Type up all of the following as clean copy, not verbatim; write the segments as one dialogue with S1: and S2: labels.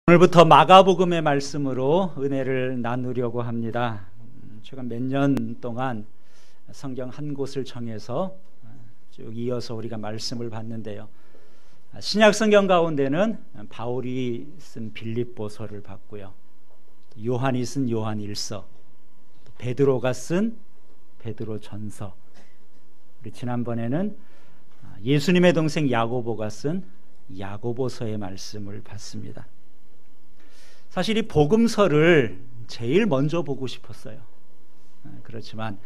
S1: 오늘부터 마가복음의 말씀으로 은혜를 나누려고 합니다. 최근 몇 년 동안 성경 한 곳을 정해서 쭉 이어서 우리가 말씀을 봤는데요. 신약 성경 가운데는 바울이 쓴 빌립보서를 봤고요. 요한이 쓴 요한일서, 베드로가 쓴 베드로전서, 우리 지난번에는 예수님의 동생 야고보가 쓴 야고보서의 말씀을 봤습니다. 사실 이 복음서를 제일 먼저 보고 싶었어요. 그렇지만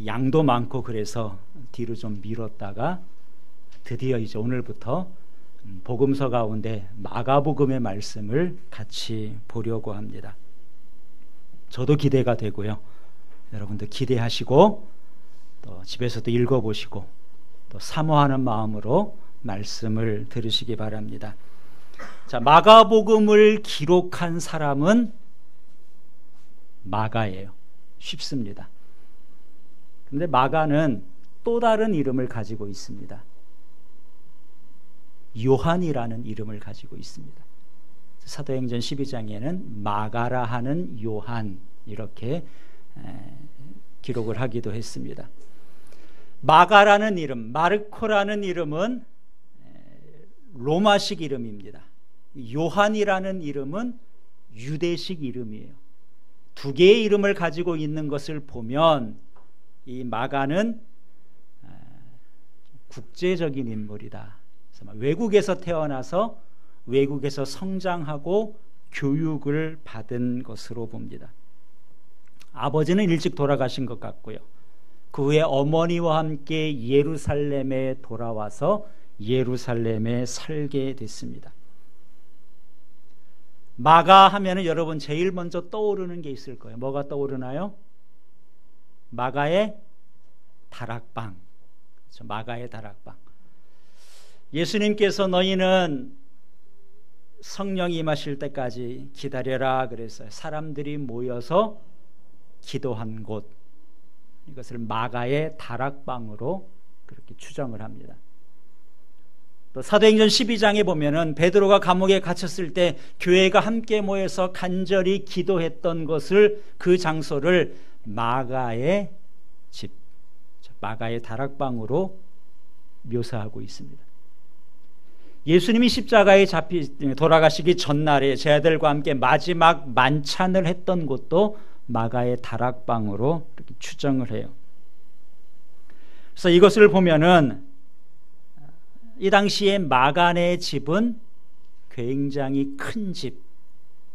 S1: 양도 많고 그래서 뒤로 좀 미뤘다가 드디어 이제 오늘부터 복음서 가운데 마가복음의 말씀을 같이 보려고 합니다. 저도 기대가 되고요. 여러분도 기대하시고 또 집에서도 읽어보시고 또 사모하는 마음으로 말씀을 들으시기 바랍니다. 자, 마가복음을 기록한 사람은 마가예요. 쉽습니다. 그런데 마가는 또 다른 이름을 가지고 있습니다. 요한이라는 이름을 가지고 있습니다. 사도행전 12장에는 마가라 하는 요한 이렇게 기록을 하기도 했습니다. 마가라는 이름, 마르코라는 이름은 로마식 이름입니다. 요한이라는 이름은 유대식 이름이에요. 두 개의 이름을 가지고 있는 것을 보면 이 마가는 국제적인 인물이다. 외국에서 태어나서 외국에서 성장하고 교육을 받은 것으로 봅니다. 아버지는 일찍 돌아가신 것 같고요. 그 후에 어머니와 함께 예루살렘에 돌아와서 예루살렘에 살게 됐습니다. 마가 하면은 여러분 제일 먼저 떠오르는 게 있을 거예요. 뭐가 떠오르나요? 마가의 다락방. 그렇죠? 마가의 다락방. 예수님께서 너희는 성령이 임하실 때까지 기다려라 그랬어요. 사람들이 모여서 기도한 곳, 이것을 마가의 다락방으로 그렇게 추정을 합니다. 또 사도행전 12장에 보면은 베드로가 감옥에 갇혔을 때 교회가 함께 모여서 간절히 기도했던 것을, 그 장소를 마가의 집, 마가의 다락방으로 묘사하고 있습니다. 예수님이 십자가에 돌아가시기 전날에 제 아들과 함께 마지막 만찬을 했던 곳도 마가의 다락방으로 이렇게 추정을 해요. 그래서 이것을 보면은 이 당시에 마가네 집은 굉장히 큰 집,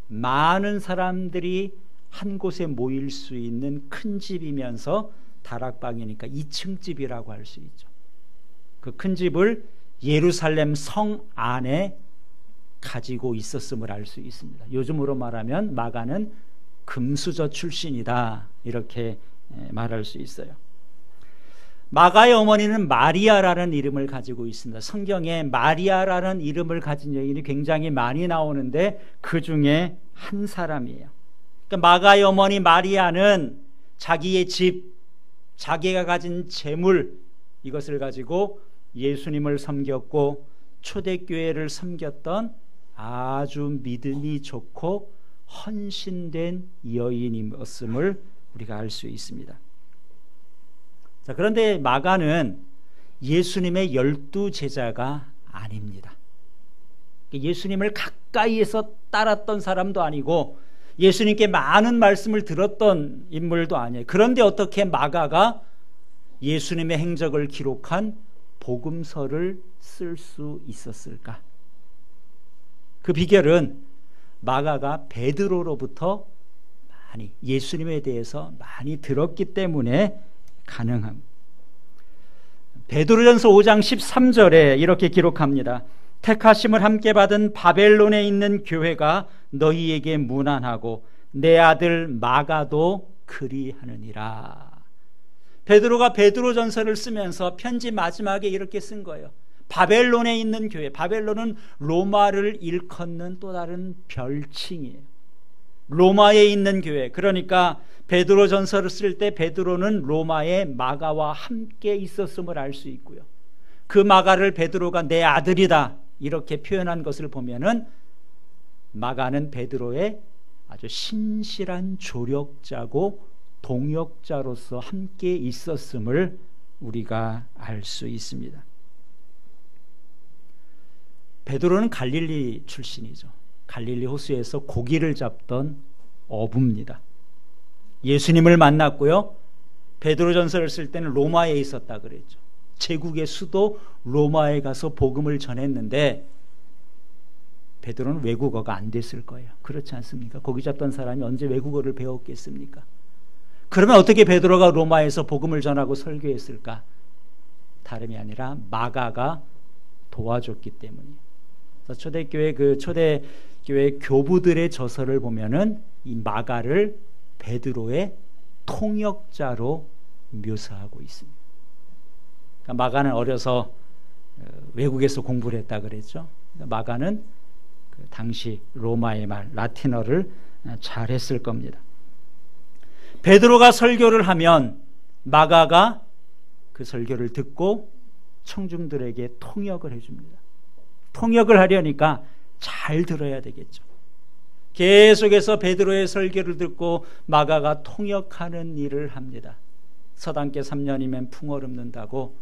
S1: 많은 사람들이 한 곳에 모일 수 있는 큰 집이면서 다락방이니까 2층 집이라고 할 수 있죠. 그 큰 집을 예루살렘 성 안에 가지고 있었음을 알 수 있습니다. 요즘으로 말하면 마가는 금수저 출신이다, 이렇게 말할 수 있어요. 마가의 어머니는 마리아라는 이름을 가지고 있습니다. 성경에 마리아라는 이름을 가진 여인이 굉장히 많이 나오는데 그 중에 한 사람이에요. 그러니까 마가의 어머니 마리아는 자기의 집, 자기가 가진 재물, 이것을 가지고 예수님을 섬겼고 초대교회를 섬겼던 아주 믿음이 좋고 헌신된 여인이었음을 우리가 알 수 있습니다. 자, 그런데 마가는 예수님의 12제자가 아닙니다. 예수님을 가까이에서 따랐던 사람도 아니고 예수님께 많은 말씀을 들었던 인물도 아니에요. 그런데 어떻게 마가가 예수님의 행적을 기록한 복음서를 쓸 수 있었을까? 그 비결은 마가가 베드로로부터 많이, 예수님에 대해서 많이 들었기 때문에 가능합니다. 베드로전서 5장 13절에 이렇게 기록합니다. 택하심을 함께 받은 바벨론에 있는 교회가 너희에게 문안하고 내 아들 마가도 그리하느니라. 베드로가 베드로전서를 쓰면서 편지 마지막에 이렇게 쓴 거예요. 바벨론에 있는 교회, 바벨론은 로마를 일컫는 또 다른 별칭이에요. 로마에 있는 교회, 그러니까 베드로전서를 쓸 때 베드로는 로마의 마가와 함께 있었음을 알 수 있고요. 그 마가를 베드로가 내 아들이다 이렇게 표현한 것을 보면은 마가는 베드로의 아주 신실한 조력자고 동역자로서 함께 있었음을 우리가 알 수 있습니다. 베드로는 갈릴리 출신이죠. 갈릴리 호수에서 고기를 잡던 어부입니다. 예수님을 만났고요. 베드로전서를 쓸 때는 로마에 있었다 그랬죠. 제국의 수도 로마에 가서 복음을 전했는데 베드로는 외국어가 안 됐을 거예요. 그렇지 않습니까? 고기 잡던 사람이 언제 외국어를 배웠겠습니까? 그러면 어떻게 베드로가 로마에서 복음을 전하고 설교했을까? 다름이 아니라 마가가 도와줬기 때문이에요. 초대교회 교부들의 저서를 보면은 이 마가를 베드로의 통역자로 묘사하고 있습니다. 그러니까 마가는 어려서 외국에서 공부를 했다 그랬죠. 마가는 그 당시 로마의 말 라틴어를 잘했을 겁니다. 베드로가 설교를 하면 마가가 그 설교를 듣고 청중들에게 통역을 해줍니다. 통역을 하려니까 잘 들어야 되겠죠. 계속해서 베드로의 설교를 듣고 마가가 통역하는 일을 합니다. 서당계 3년이면 풍어없는다고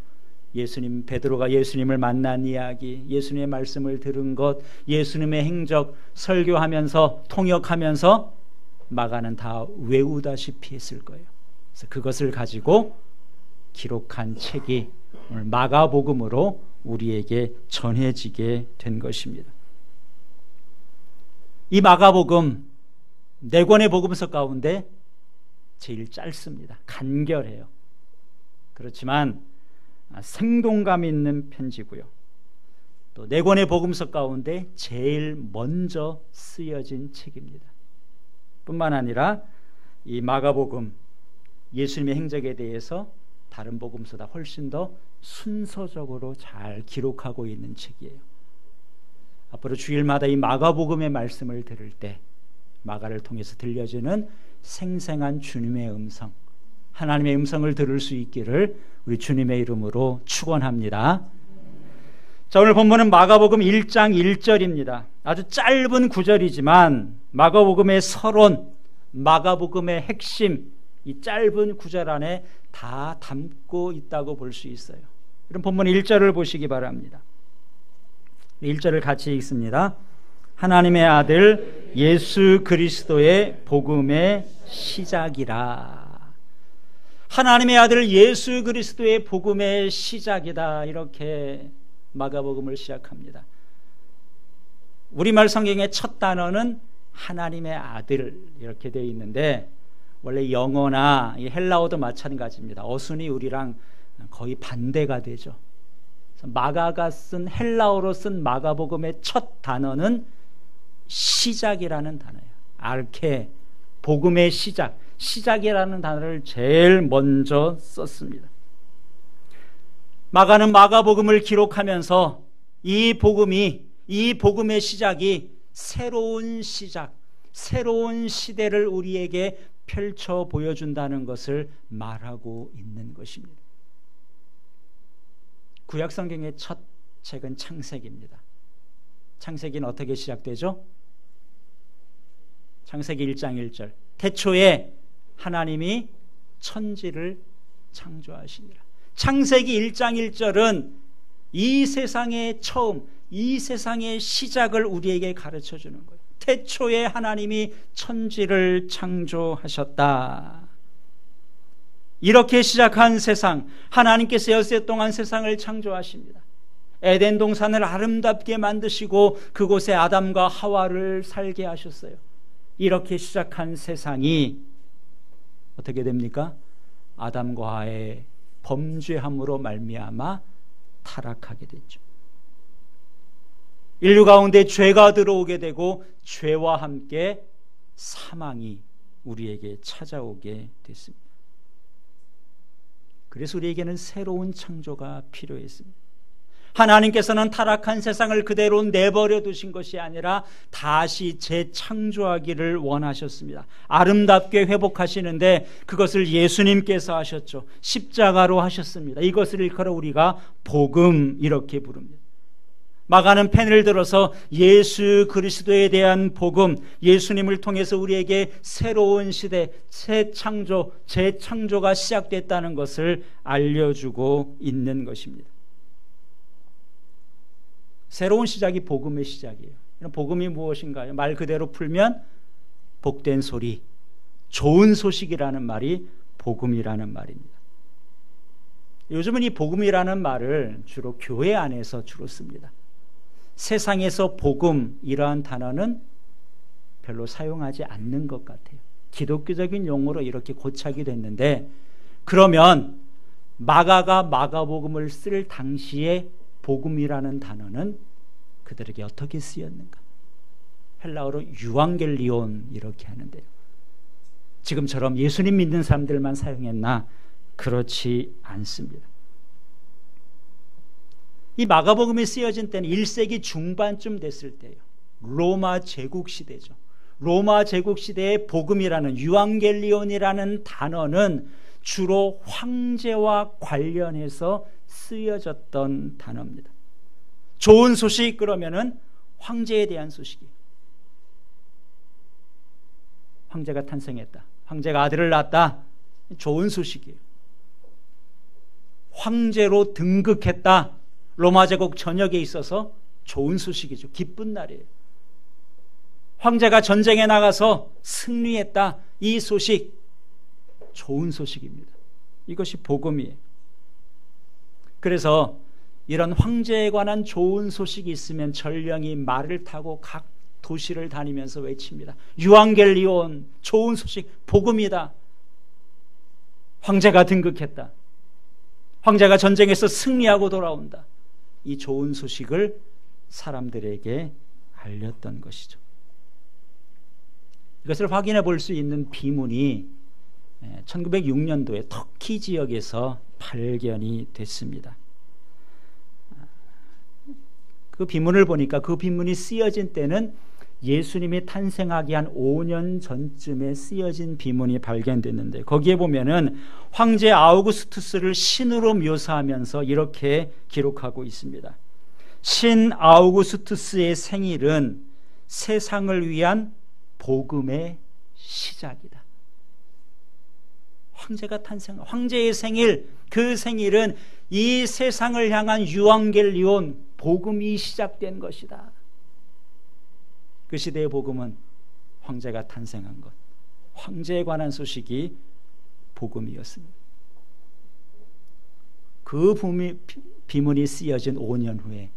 S1: 베드로가 예수님을 만난 이야기, 예수님의 말씀을 들은 것, 예수님의 행적 설교하면서 통역하면서 마가는 다 외우다시피 했을 거예요. 그래서 그것을 가지고 기록한 책이 오늘 마가복음으로 우리에게 전해지게 된 것입니다. 이 마가복음 4권의 복음서 가운데 제일 짧습니다. 간결해요. 그렇지만 생동감 있는 편지고요. 또 4권의 복음서 가운데 제일 먼저 쓰여진 책입니다. 뿐만 아니라 이 마가복음 예수님의 행적에 대해서 다른 복음서보다 훨씬 더 순서적으로 잘 기록하고 있는 책이에요. 앞으로 주일마다 이 마가복음의 말씀을 들을 때 마가를 통해서 들려주는 생생한 주님의 음성, 하나님의 음성을 들을 수 있기를 우리 주님의 이름으로 축원합니다. 자, 오늘 본문은 마가복음 1장 1절입니다. 아주 짧은 구절이지만 마가복음의 서론, 마가복음의 핵심, 이 짧은 구절 안에 다 담고 있다고 볼 수 있어요. 그럼 본문 1절을 보시기 바랍니다. 1절을 같이 읽습니다. 하나님의 아들 예수 그리스도의 복음의 시작이라. 하나님의 아들 예수 그리스도의 복음의 시작이다. 이렇게 마가복음을 시작합니다. 우리말 성경의 첫 단어는 하나님의 아들 이렇게 되어 있는데 원래 영어나 헬라어도 마찬가지입니다. 어순이 우리랑 거의 반대가 되죠. 마가가 쓴 헬라어로 쓴 마가복음의 첫 단어는 시작이라는 단어예요. 알케, 복음의 시작, 시작이라는 단어를 제일 먼저 썼습니다. 마가는 마가복음을 기록하면서 이 복음의 시작이 새로운 시작, 새로운 시대를 우리에게 펼쳐 보여준다는 것을 말하고 있는 것입니다. 구약성경의 첫 책은 창세기입니다. 창세기는 어떻게 시작되죠? 창세기 1장 1절 태초에 하나님이 천지를 창조하시니라. 창세기 1장 1절은 이 세상의 처음, 이 세상의 시작을 우리에게 가르쳐 주는 거예요. 태초에 하나님이 천지를 창조하셨다. 이렇게 시작한 세상, 하나님께서 엿새 동안 세상을 창조하십니다. 에덴 동산을 아름답게 만드시고 그곳에 아담과 하와를 살게 하셨어요. 이렇게 시작한 세상이 어떻게 됩니까? 아담과 하와의 범죄함으로 말미암아 타락하게 됐죠. 인류 가운데 죄가 들어오게 되고 죄와 함께 사망이 우리에게 찾아오게 됐습니다. 그래서 우리에게는 새로운 창조가 필요했습니다. 하나님께서는 타락한 세상을 그대로 내버려 두신 것이 아니라 다시 재창조하기를 원하셨습니다. 아름답게 회복하시는데 그것을 예수님께서 하셨죠. 십자가로 하셨습니다. 이것을 일컬어 우리가 복음 이렇게 부릅니다. 마가는 펜을 들어서 예수 그리스도에 대한 복음, 예수님을 통해서 우리에게 새로운 시대, 새 창조, 재창조가 시작됐다는 것을 알려주고 있는 것입니다. 새로운 시작이 복음의 시작이에요. 복음이 무엇인가요? 말 그대로 풀면 복된 소리, 좋은 소식이라는 말이 복음이라는 말입니다. 요즘은 이 복음이라는 말을 주로 교회 안에서 주로 씁니다. 세상에서 복음 이러한 단어는 별로 사용하지 않는 것 같아요. 기독교적인 용어로 이렇게 고착이 됐는데, 그러면 마가가 마가복음을 쓸 당시에 복음이라는 단어는 그들에게 어떻게 쓰였는가? 헬라어로 유앙겔리온 이렇게 하는데요. 지금처럼 예수님 믿는 사람들만 사용했나? 그렇지 않습니다. 이 마가복음이 쓰여진 때는 1세기 중반쯤 됐을 때예요. 로마 제국 시대죠. 로마 제국 시대의 복음이라는 유앙겔리온이라는 단어는 주로 황제와 관련해서 쓰여졌던 단어입니다. 좋은 소식 그러면은 황제에 대한 소식이에요. 황제가 탄생했다. 황제가 아들을 낳았다. 좋은 소식이에요. 황제로 등극했다. 로마 제국 전역에 있어서 좋은 소식이죠. 기쁜 날이에요. 황제가 전쟁에 나가서 승리했다. 이 소식 좋은 소식입니다. 이것이 복음이에요. 그래서 이런 황제에 관한 좋은 소식이 있으면 전령이 말을 타고 각 도시를 다니면서 외칩니다. 유앙겔리온, 좋은 소식, 복음이다. 황제가 등극했다. 황제가 전쟁에서 승리하고 돌아온다. 이 좋은 소식을 사람들에게 알렸던 것이죠. 이것을 확인해 볼 수 있는 비문이 1906년도에 터키 지역에서 발견이 됐습니다. 그 비문을 보니까 그 비문이 쓰여진 때는 예수님이 탄생하기 한 5년 전쯤에 쓰여진 비문이 발견됐는데, 거기에 보면은 황제 아우구스투스를 신으로 묘사하면서 이렇게 기록하고 있습니다. 신 아우구스투스의 생일은 세상을 위한 복음의 시작이다. 황제가 탄생, 황제의 생일, 그 생일은 이 세상을 향한 유앙겔리온, 복음이 시작된 것이다. 그 시대의 복음은 황제가 탄생한 것, 황제에 관한 소식이 복음이었습니다. 그 비문이 쓰여진 5년 후에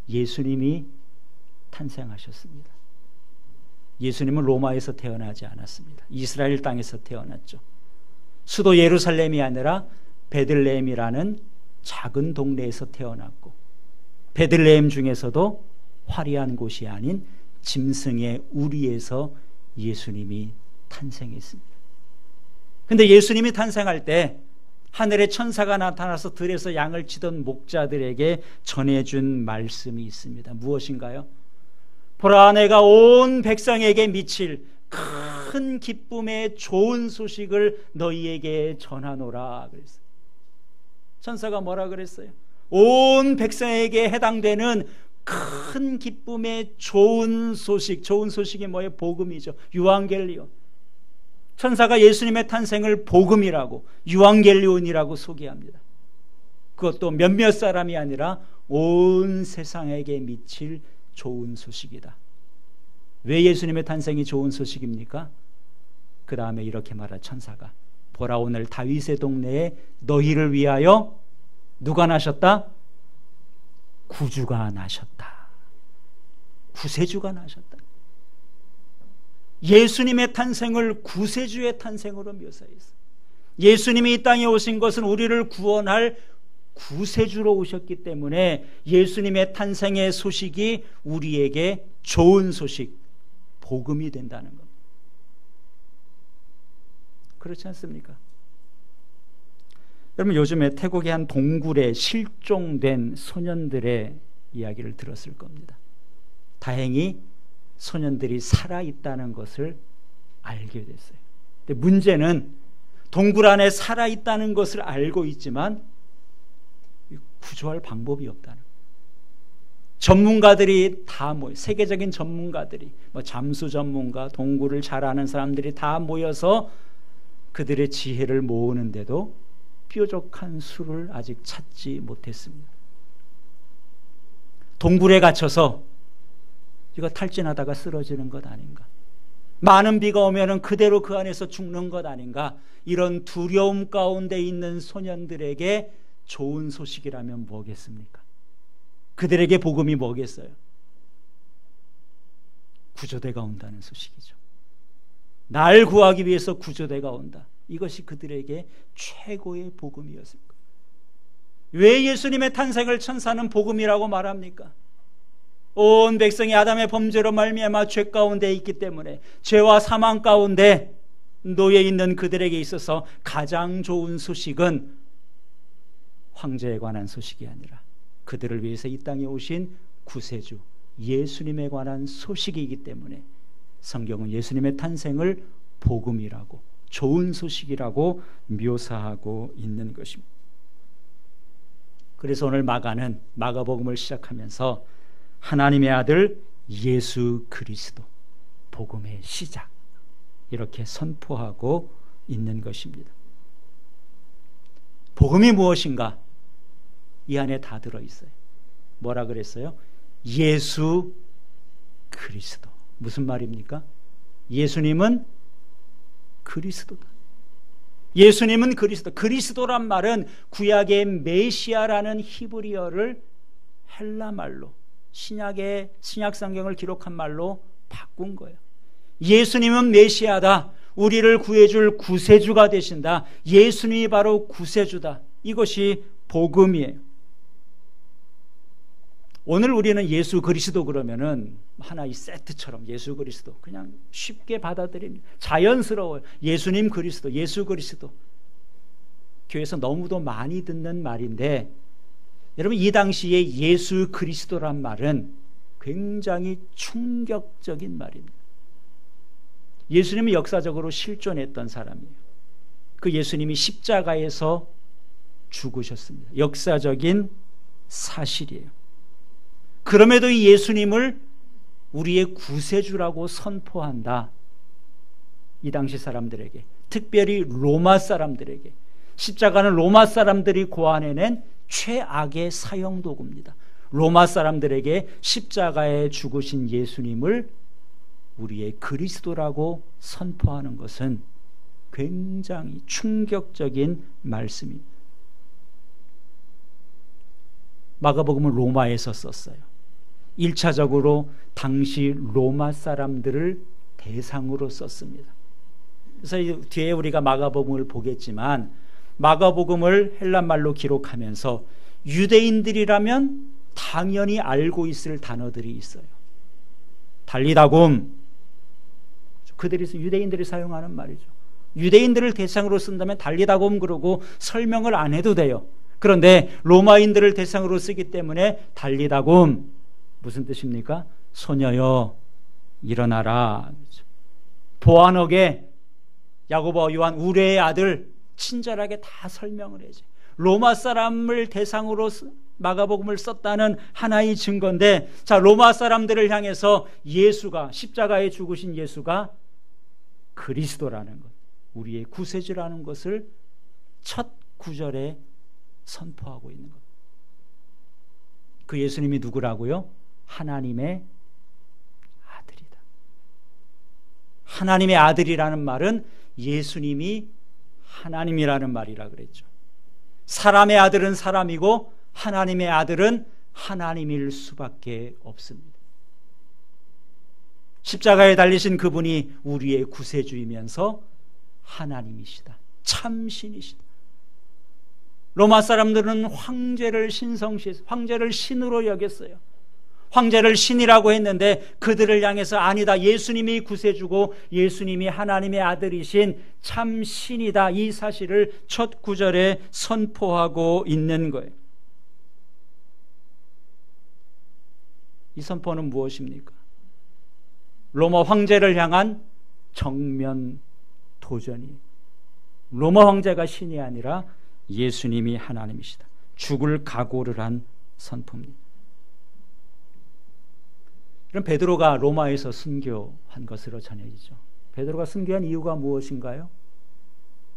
S1: 예수님이 탄생하셨습니다. 예수님은 로마에서 태어나지 않았습니다. 이스라엘 땅에서 태어났죠. 수도 예루살렘이 아니라 베들레헴이라는 작은 동네에서 태어났고, 베들레헴 중에서도 화려한 곳이 아닌 짐승의 우리에서 예수님이 탄생했습니다. 그런데 예수님이 탄생할 때 하늘의 천사가 나타나서 들에서 양을 치던 목자들에게 전해준 말씀이 있습니다. 무엇인가요? 보라, 내가 온 백성에게 미칠 큰 기쁨의 좋은 소식을 너희에게 전하노라 그랬어요. 천사가 뭐라 그랬어요? 온 백성에게 해당되는 큰 기쁨의 좋은 소식, 좋은 소식이 뭐예요? 복음이죠. 유앙겔리온. 천사가 예수님의 탄생을 복음이라고, 유앙겔리온이라고 소개합니다. 그것도 몇몇 사람이 아니라 온 세상에게 미칠 좋은 소식이다. 왜 예수님의 탄생이 좋은 소식입니까? 그 다음에 이렇게 말할 천사가, 보라, 오늘 다윗의 동네에 너희를 위하여 누가 나셨다? 구주가 나셨다. 구세주가 나셨다. 예수님의 탄생을 구세주의 탄생으로 묘사했어요. 예수님이 이 땅에 오신 것은 우리를 구원할 구세주로 오셨기 때문에 예수님의 탄생의 소식이 우리에게 좋은 소식, 복음이 된다는 겁니다. 그렇지 않습니까? 여러분, 요즘에 태국의 한 동굴에 실종된 소년들의 이야기를 들었을 겁니다. 다행히 소년들이 살아있다는 것을 알게 됐어요. 근데 문제는 동굴 안에 살아있다는 것을 알고 있지만 구조할 방법이 없다는 거예요. 전문가들이 다 세계적인 전문가들이 잠수 전문가, 동굴을 잘 아는 사람들이 다 모여서 그들의 지혜를 모으는데도 뾰족한 수를 아직 찾지 못했습니다. 동굴에 갇혀서 이거 탈진하다가 쓰러지는 것 아닌가? 많은 비가 오면 그대로 그 안에서 죽는 것 아닌가? 이런 두려움 가운데 있는 소년들에게 좋은 소식이라면 뭐겠습니까? 그들에게 복음이 뭐겠어요? 구조대가 온다는 소식이죠. 날 구하기 위해서 구조대가 온다. 이것이 그들에게 최고의 복음이었습니다. 왜 예수님의 탄생을 천사는 복음이라고 말합니까? 온 백성이 아담의 범죄로 말미암아 죄 가운데 있기 때문에 죄와 사망 가운데 놓여 있는 그들에게 있어서 가장 좋은 소식은 황제에 관한 소식이 아니라 그들을 위해서 이 땅에 오신 구세주 예수님에 관한 소식이기 때문에 성경은 예수님의 탄생을 복음이라고, 좋은 소식이라고 묘사하고 있는 것입니다. 그래서 오늘 마가는 마가복음을 시작하면서 하나님의 아들 예수 그리스도, 복음의 시작, 이렇게 선포하고 있는 것입니다. 복음이 무엇인가? 이 안에 다 들어있어요. 뭐라 그랬어요? 예수 그리스도. 무슨 말입니까? 예수님은 그리스도다. 예수님은 그리스도. 그리스도란 말은 구약의 메시아라는 히브리어를 헬라 말로, 신약 성경을 기록한 말로 바꾼 거예요. 예수님은 메시아다. 우리를 구해줄 구세주가 되신다. 예수님이 바로 구세주다. 이것이 복음이에요. 오늘 우리는 예수 그리스도 그러면은 하나의 세트처럼 예수 그리스도 그냥 쉽게 받아들입니다. 자연스러워요. 예수님 그리스도, 예수 그리스도. 교회에서 너무도 많이 듣는 말인데, 여러분 이 당시에 예수 그리스도란 말은 굉장히 충격적인 말입니다. 예수님이 역사적으로 실존했던 사람이에요. 그 예수님이 십자가에서 죽으셨습니다. 역사적인 사실이에요. 그럼에도 이 예수님을 우리의 구세주라고 선포한다. 이 당시 사람들에게, 특별히 로마 사람들에게, 십자가는 로마 사람들이 고안해낸 최악의 사형도구입니다. 로마 사람들에게 십자가에 죽으신 예수님을 우리의 그리스도라고 선포하는 것은 굉장히 충격적인 말씀입니다. 마가복음은 로마에서 썼어요. 1차적으로 당시 로마 사람들을 대상으로 썼습니다. 그래서 뒤에 우리가 마가복음을 보겠지만 마가복음을 헬란말로 기록하면서 유대인들이라면 당연히 알고 있을 단어들이 있어요. 달리다곰, 유대인들이 사용하는 말이죠. 유대인들을 대상으로 쓴다면 달리다곰 그러고 설명을 안 해도 돼요. 그런데 로마인들을 대상으로 쓰기 때문에 달리다곰, 무슨 뜻입니까? 소녀여 일어나라. 보아너게, 야고보와 요한 우레의 아들, 친절하게 다 설명을 해야지. 로마 사람을 대상으로 마가복음을 썼다는 하나의 증거인데, 자, 로마 사람들을 향해서 예수가, 십자가에 죽으신 예수가 그리스도라는 것, 우리의 구세주라는 것을 첫 구절에 선포하고 있는 것. 그 예수님이 누구라고요? 하나님의 아들이다. 하나님의 아들이라는 말은 예수님이 하나님이라는 말이라 그랬죠. 사람의 아들은 사람이고 하나님의 아들은 하나님일 수밖에 없습니다. 십자가에 달리신 그분이 우리의 구세주이면서 하나님이시다. 참신이시다. 로마 사람들은 황제를 황제를 신으로 여겼어요. 황제를 신이라고 했는데 그들을 향해서 아니다, 예수님이 구세주고 예수님이 하나님의 아들이신 참 신이다, 이 사실을 첫 구절에 선포하고 있는 거예요. 이 선포는 무엇입니까? 로마 황제를 향한 정면 도전이, 로마 황제가 신이 아니라 예수님이 하나님이시다. 죽을 각오를 한 선포입니다. 그럼 베드로가 로마에서 순교한 것으로 전해지죠. 베드로가 순교한 이유가 무엇인가요?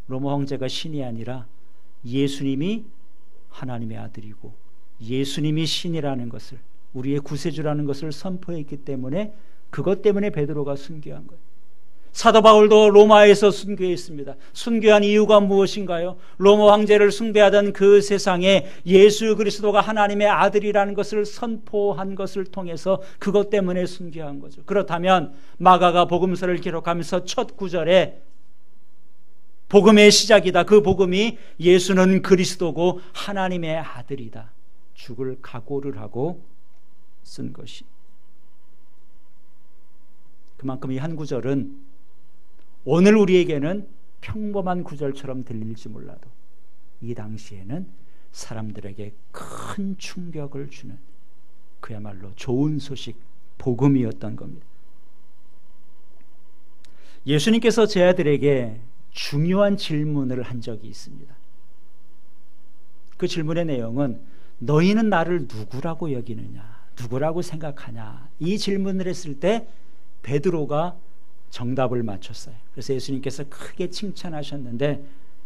S1: 로마 황제가 신이 아니라 예수님이 하나님의 아들이고 예수님이 신이라는 것을, 우리의 구세주라는 것을 선포했기 때문에, 그것 때문에 베드로가 순교한 거예요. 사도 바울도 로마에서 순교했습니다. 순교한 이유가 무엇인가요? 로마 황제를 숭배하던 그 세상에 예수 그리스도가 하나님의 아들이라는 것을 선포한 것을 통해서 그것 때문에 순교한 거죠. 그렇다면 마가가 복음서를 기록하면서 첫 구절에 복음의 시작이다. 그 복음이 예수는 그리스도고 하나님의 아들이다. 죽을 각오를 하고 쓴 것이. 그만큼 이 한 구절은 오늘 우리에게는 평범한 구절처럼 들릴지 몰라도 이 당시에는 사람들에게 큰 충격을 주는 그야말로 좋은 소식, 복음이었던 겁니다. 예수님께서 제 아들에게 중요한 질문을 한 적이 있습니다. 그 질문의 내용은 너희는 나를 누구라고 여기느냐, 누구라고 생각하냐, 이 질문을 했을 때 베드로가 정답을 맞췄어요. 그래서 예수님께서 크게 칭찬하셨는데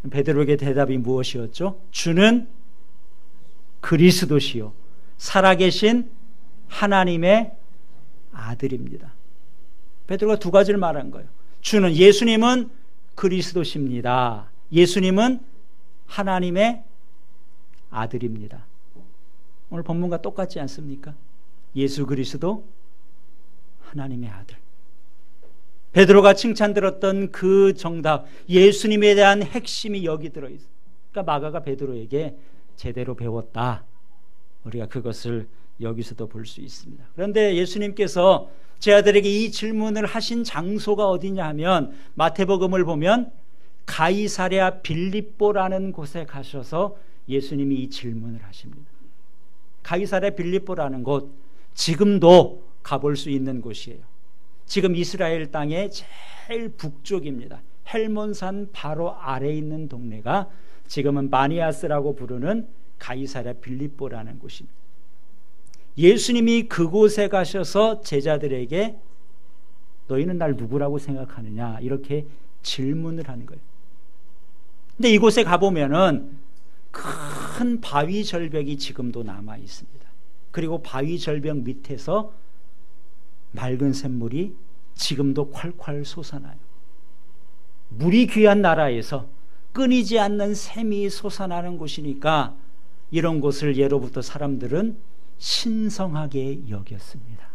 S1: 베드로에게 대답이 무엇이었죠? 주는 그리스도시요 살아계신 하나님의 아들입니다. 베드로가 두 가지를 말한 거예요. 주는, 예수님은 그리스도십니다. 예수님은 하나님의 아들입니다. 오늘 본문과 똑같지 않습니까? 예수 그리스도 하나님의 아들. 베드로가 칭찬들었던 그 정답, 예수님에 대한 핵심이 여기 들어있어요. 그러니까 마가가 베드로에게 제대로 배웠다. 우리가 그것을 여기서도 볼 수 있습니다. 그런데 예수님께서 제 아들에게 이 질문을 하신 장소가 어디냐 하면 마태복음을 보면 가이사랴 빌립보라는 곳에 가셔서 예수님이 이 질문을 하십니다. 가이사랴 빌립보라는 곳, 지금도 가볼 수 있는 곳이에요. 지금 이스라엘 땅의 제일 북쪽입니다. 헬몬산 바로 아래에 있는 동네가 지금은 바니아스라고 부르는 가이사랴 빌립보라는 곳입니다. 예수님이 그곳에 가셔서 제자들에게 너희는 날 누구라고 생각하느냐 이렇게 질문을 하는 거예요. 근데 이곳에 가보면은 큰 바위 절벽이 지금도 남아 있습니다. 그리고 바위 절벽 밑에서 맑은 샘물이 지금도 콸콸 솟아나요. 물이 귀한 나라에서 끊이지 않는 샘이 솟아나는 곳이니까 이런 곳을 예로부터 사람들은 신성하게 여겼습니다.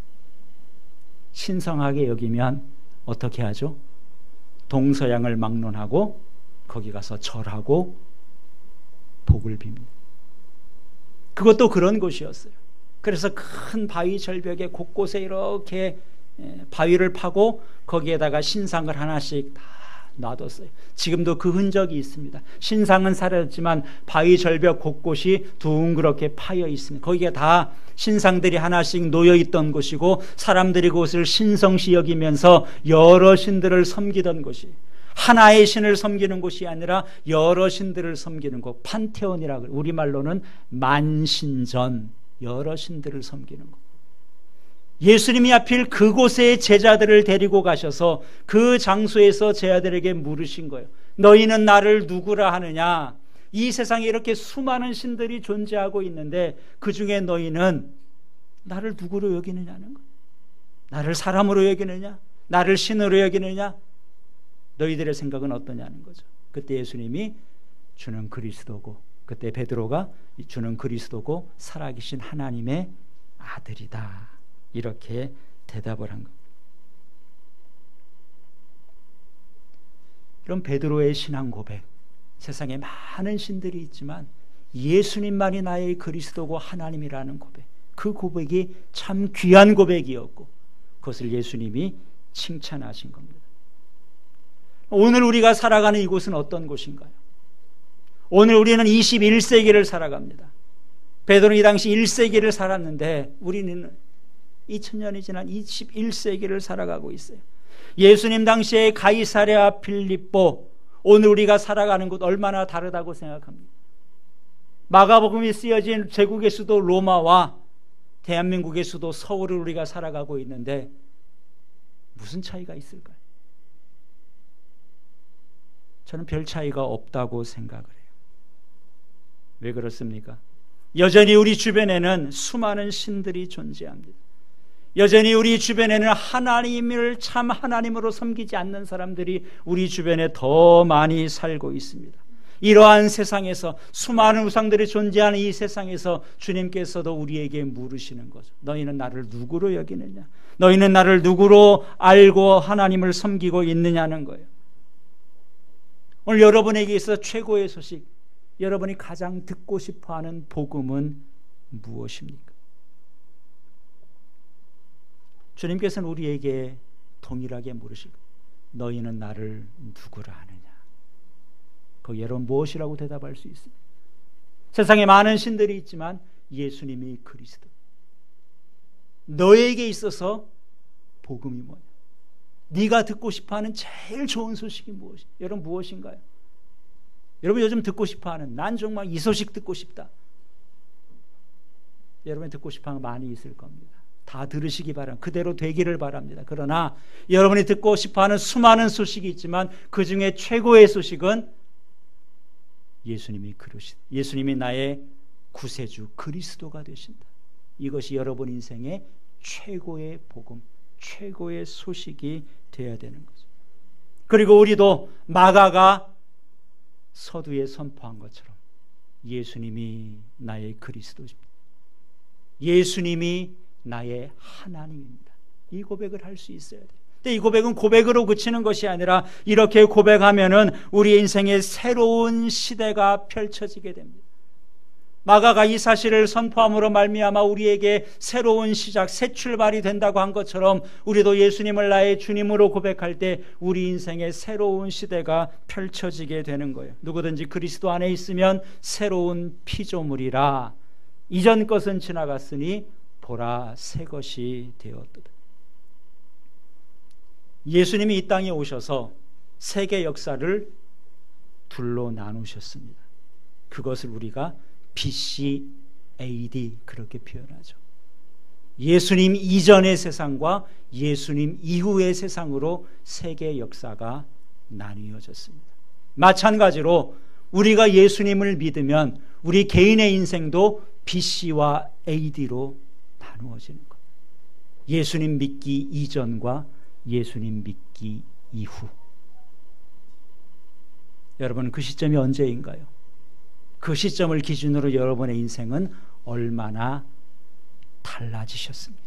S1: 신성하게 여기면 어떻게 하죠? 동서양을 막론하고 거기 가서 절하고 복을 빕니다. 그것도 그런 곳이었어요. 그래서 큰 바위 절벽에 곳곳에 이렇게 바위를 파고 거기에다가 신상을 하나씩 다 놔뒀어요. 지금도 그 흔적이 있습니다. 신상은 사라졌지만 바위 절벽 곳곳이 둥그렇게 파여 있습니다. 거기에 다 신상들이 하나씩 놓여 있던 곳이고 사람들이 그것을 신성시 여기면서 여러 신들을 섬기던 곳이, 하나의 신을 섬기는 곳이 아니라 여러 신들을 섬기는 곳, 판테온이라고, 우리말로는 만신전, 여러 신들을 섬기는 것. 예수님이 하필 그곳에 제자들을 데리고 가셔서 그 장소에서 제자들에게 물으신 거예요. 너희는 나를 누구라 하느냐? 이 세상에 이렇게 수많은 신들이 존재하고 있는데 그 중에 너희는 나를 누구로 여기느냐는 거예요. 나를 사람으로 여기느냐? 나를 신으로 여기느냐? 너희들의 생각은 어떠냐는 거죠. 그때 예수님이 주는 그리스도고, 그때 베드로가 주는 그리스도고 살아계신 하나님의 아들이다, 이렇게 대답을 한 겁니다. 이런 베드로의 신앙 고백, 세상에 많은 신들이 있지만 예수님만이 나의 그리스도고 하나님이라는 고백, 그 고백이 참 귀한 고백이었고 그것을 예수님이 칭찬하신 겁니다. 오늘 우리가 살아가는 이곳은 어떤 곳인가요? 오늘 우리는 21세기를 살아갑니다. 베드로는 이 당시 1세기를 살았는데 우리는 2000년이 지난 21세기를 살아가고 있어요. 예수님 당시에 가이사랴 빌립보, 오늘 우리가 살아가는 곳 얼마나 다르다고 생각합니다. 마가복음이 쓰여진 제국의 수도 로마와 대한민국의 수도 서울을 우리가 살아가고 있는데 무슨 차이가 있을까요? 저는 별 차이가 없다고 생각을 해요. 왜 그렇습니까? 여전히 우리 주변에는 수많은 신들이 존재합니다. 여전히 우리 주변에는 하나님을 참 하나님으로 섬기지 않는 사람들이 우리 주변에 더 많이 살고 있습니다. 이러한 세상에서, 수많은 우상들이 존재하는 이 세상에서 주님께서도 우리에게 물으시는 거죠. 너희는 나를 누구로 여기느냐? 너희는 나를 누구로 알고 하나님을 섬기고 있느냐는 거예요. 오늘 여러분에게 있어서 최고의 소식, 여러분이 가장 듣고 싶어하는 복음은 무엇입니까? 주님께서는 우리에게 동일하게 물으실 거예요. 너희는 나를 누구라 하느냐? 거기 여러분 무엇이라고 대답할 수 있습니까? 세상에 많은 신들이 있지만 예수님이 그리스도. 너에게 있어서 복음이 뭐냐? 네가 듣고 싶어하는 제일 좋은 소식이 무엇이? 여러분 무엇인가요? 여러분 요즘 듣고 싶어하는, 난 정말 이 소식 듣고 싶다. 여러분이 듣고 싶어하는 거 많이 있을 겁니다. 다 들으시기 바랍니다. 그대로 되기를 바랍니다. 그러나 여러분이 듣고 싶어하는 수많은 소식이 있지만 그 중에 최고의 소식은 예수님이 나의 구세주 그리스도가 되신다. 이것이 여러분 인생의 최고의 복음, 최고의 소식이 되어야 되는 거죠. 그리고 우리도 마가가 서두에 선포한 것처럼 예수님이 나의 그리스도십니다. 예수님이 나의 하나님입니다. 이 고백을 할 수 있어야 돼요. 근데 이 고백은 고백으로 그치는 것이 아니라 이렇게 고백하면은 우리 인생의 새로운 시대가 펼쳐지게 됩니다. 마가가 이 사실을 선포함으로 말미암아 우리에게 새로운 시작, 새 출발이 된다고 한 것처럼 우리도 예수님을 나의 주님으로 고백할 때 우리 인생의 새로운 시대가 펼쳐지게 되는 거예요. 누구든지 그리스도 안에 있으면 새로운 피조물이라. 이전 것은 지나갔으니 보라 새 것이 되었도다. 예수님이 이 땅에 오셔서 세계 역사를 둘로 나누셨습니다. 그것을 우리가 BC, AD 그렇게 표현하죠. 예수님 이전의 세상과 예수님 이후의 세상으로 세계 역사가 나뉘어졌습니다. 마찬가지로 우리가 예수님을 믿으면 우리 개인의 인생도 BC와 AD로 나누어지는 것. 예수님 믿기 이전과 예수님 믿기 이후. 여러분 그 시점이 언제인가요? 그 시점을 기준으로 여러분의 인생은 얼마나 달라지셨습니까?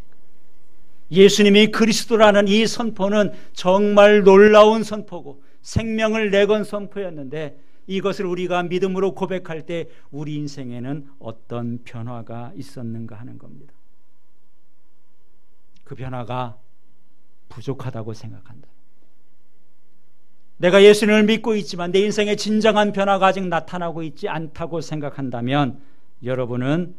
S1: 예수님이 그리스도라는 이 선포는 정말 놀라운 선포고 생명을 내건 선포였는데 이것을 우리가 믿음으로 고백할 때 우리 인생에는 어떤 변화가 있었는가 하는 겁니다. 그 변화가 부족하다고 생각한다. 내가 예수님을 믿고 있지만 내 인생에 진정한 변화가 아직 나타나고 있지 않다고 생각한다면 여러분은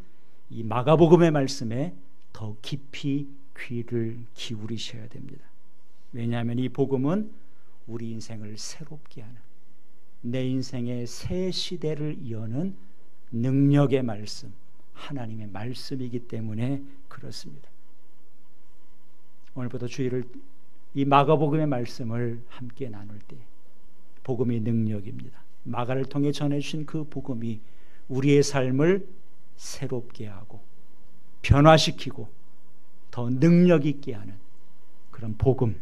S1: 이 마가복음의 말씀에 더 깊이 귀를 기울이셔야 됩니다. 왜냐하면 이 복음은 우리 인생을 새롭게 하는, 내 인생의 새 시대를 여는 능력의 말씀, 하나님의 말씀이기 때문에 그렇습니다. 오늘부터 주일을 이 마가복음의 말씀을 함께 나눌 때 복음이 능력입니다. 마가를 통해 전해주신 그 복음이 우리의 삶을 새롭게 하고 변화시키고 더 능력 있게 하는 그런 복음,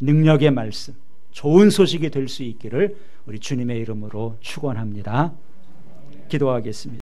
S1: 능력의 말씀, 좋은 소식이 될 수 있기를 우리 주님의 이름으로 축원합니다. 기도하겠습니다.